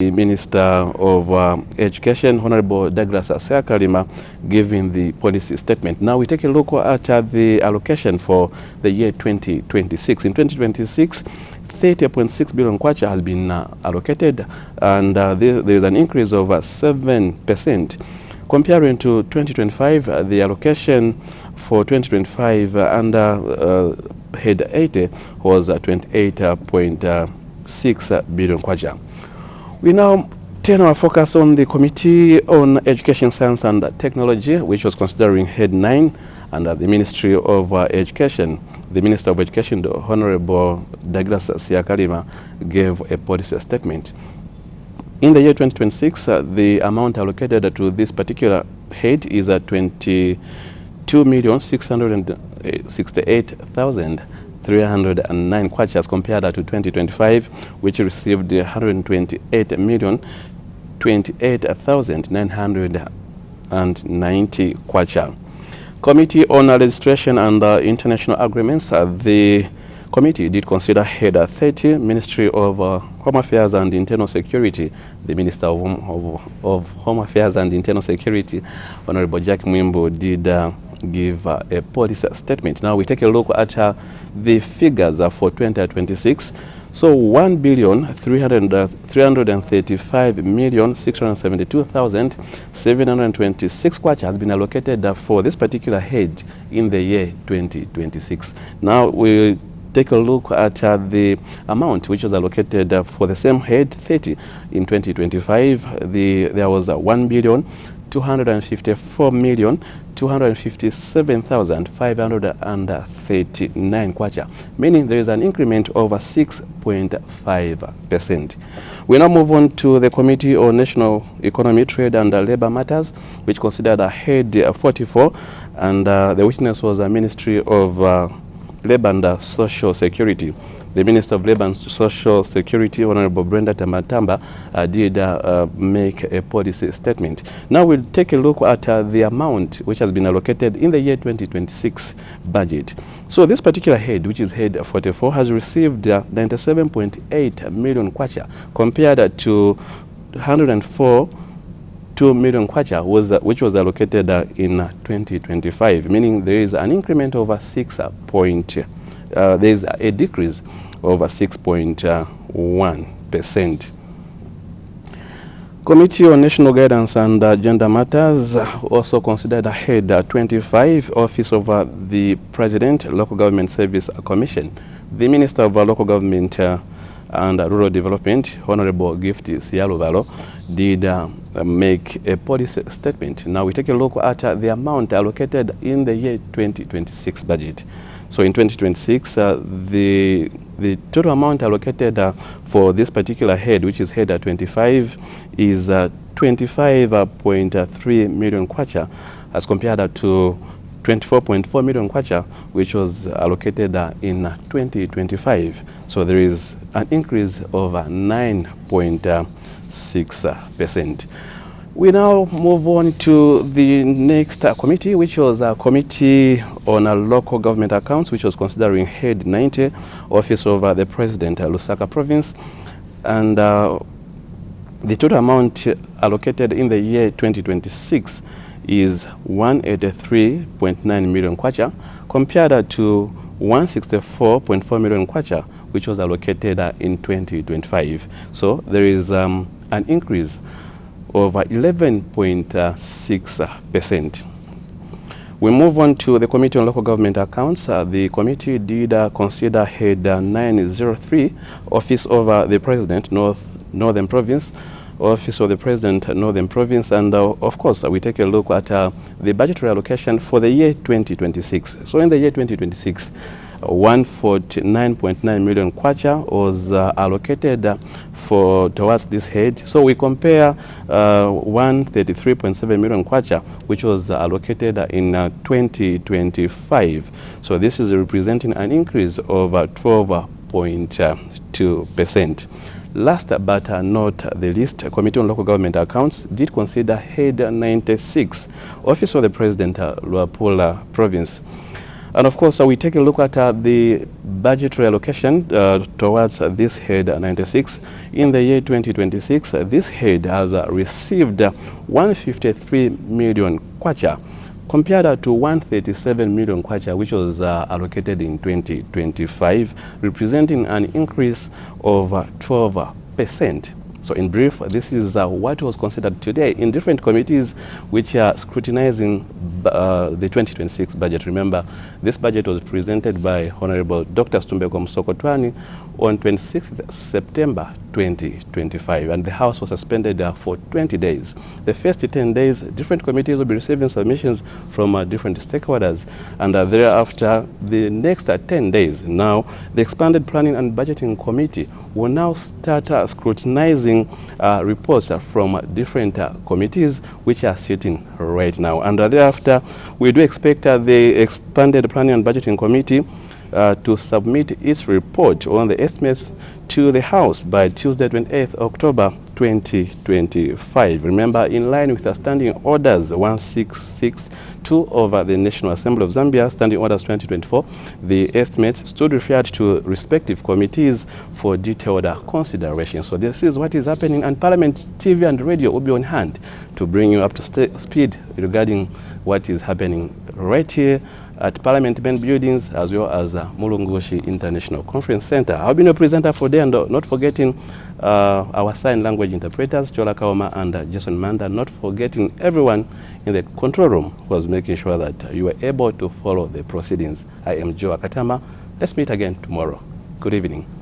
The Minister of Education, Honorable Douglas Siakalima, giving the policy statement. Now we take a look at the allocation for the year 2026. In 2026, 30.6 billion kwacha has been allocated, and there is an increase of 7%. Comparing to 2025, the allocation for 2025 under head 80 was 28.6 billion kwacha. We now turn our focus on the Committee on Education, Science and Technology, which was considering Head 9 under the Ministry of Education. The Minister of Education, the Honorable Douglas Siakalima, gave a policy statement. In the year 2026, the amount allocated to this particular head is 22,668,309 kwachas compared to 2025, which received 128,028,990 kwacha. Committee on Legislation and International Agreements, the committee did consider Head 30, Ministry of Home Affairs and Internal Security. The Minister of Home Affairs and Internal Security, Honorable Jack Mwimbo, did give a policy statement. Now we take a look at the figures for 2026. So 1,335,672,726 kwacha has been allocated for this particular head in the year 2026. Now we take a look at the amount which was allocated for the same head 30 in 2025. There was 1,254,257,539 kwacha, meaning there is an increment of 6.5%. We now move on to the Committee on National Economy, Trade and Labor Matters, which considered a head 44, and the witness was a Ministry of Labor and Social Security. The Minister of Labor and Social Security, Honorable Brenda Tamatamba, did make a policy statement. Now we'll take a look at the amount which has been allocated in the year 2026 budget. So this particular head, which is head 44, has received 97.8 million kwacha compared to 104.2 million kwacha which was allocated in 2025, meaning there is an increment of 6%. There is a decrease of 6.1%. Committee on National Guidance and Gender Matters also considered Head 25, Office of the President, Local Government Service Commission. The Minister of Local Government and Rural Development, Honorable Gifty Sialuvalo, did make a policy statement. Now we take a look at the amount allocated in the year 2026 budget. So in 2026, the total amount allocated for this particular head, which is head 25, is 25.3 million kwacha as compared to 24.4 million kwacha, which was allocated in 2025. So there is an increase of 9.6%. We now move on to the next committee, which was a Committee on Local Government Accounts, which was considering Head 90, Office of the President, Lusaka Province. And the total amount allocated in the year 2026 is 183.9 million kwacha compared to 164.4 million kwacha, which was allocated in 2025. So there is an increase of 11.6%. We move on to the Committee on Local Government Accounts. The committee did consider Head 903, Office of the President, Northern Province, Office of the President, Northern Province, and of course we take a look at the budgetary allocation for the year 2026. So in the year 2026, 149.9 million kwacha was allocated towards this head. So we compare 133.7 million kwacha, which was allocated in 2025. So this is representing an increase of 12.2%. Last but not the least, Committee on Local Government Accounts did consider Head 96, Office of the President, Luapula Province. And of course, we take a look at the budgetary allocation towards this head 96. In the year 2026, this head has received 153 million kwacha, compared to 137 million kwacha, which was allocated in 2025, representing an increase of 12%. So in brief, this is what was considered today in different committees which are scrutinizing the 2026 budget. Remember, this budget was presented by Honorable Dr. Stumbeko Musokotwani on 26th September 2025, and the House was suspended for 20 days. The first 10 days, different committees will be receiving submissions from different stakeholders, and thereafter, the next 10 days, now, the Expanded Planning and Budgeting Committee will now start scrutinizing reports from different committees which are sitting right now. And thereafter, we do expect the Expanded Planning and Budgeting Committee to submit its report on the estimates to the House by Tuesday, 28th October 2025. Remember, in line with the Standing Orders 1662 of the National Assembly of Zambia, Standing Orders 2024, the estimates stood referred to respective committees for detailed consideration. So this is what is happening, and Parliament TV and radio will be on hand to bring you up to speed regarding what is happening right here at Parliament main buildings, as well as Mulungushi International Conference Center. I've been a presenter for day, and not forgetting our sign language interpreters, Chola Kaoma and Jason Manda, not forgetting everyone in the control room who was making sure that you were able to follow the proceedings. I am Joe Akatama. Let's meet again tomorrow. Good evening.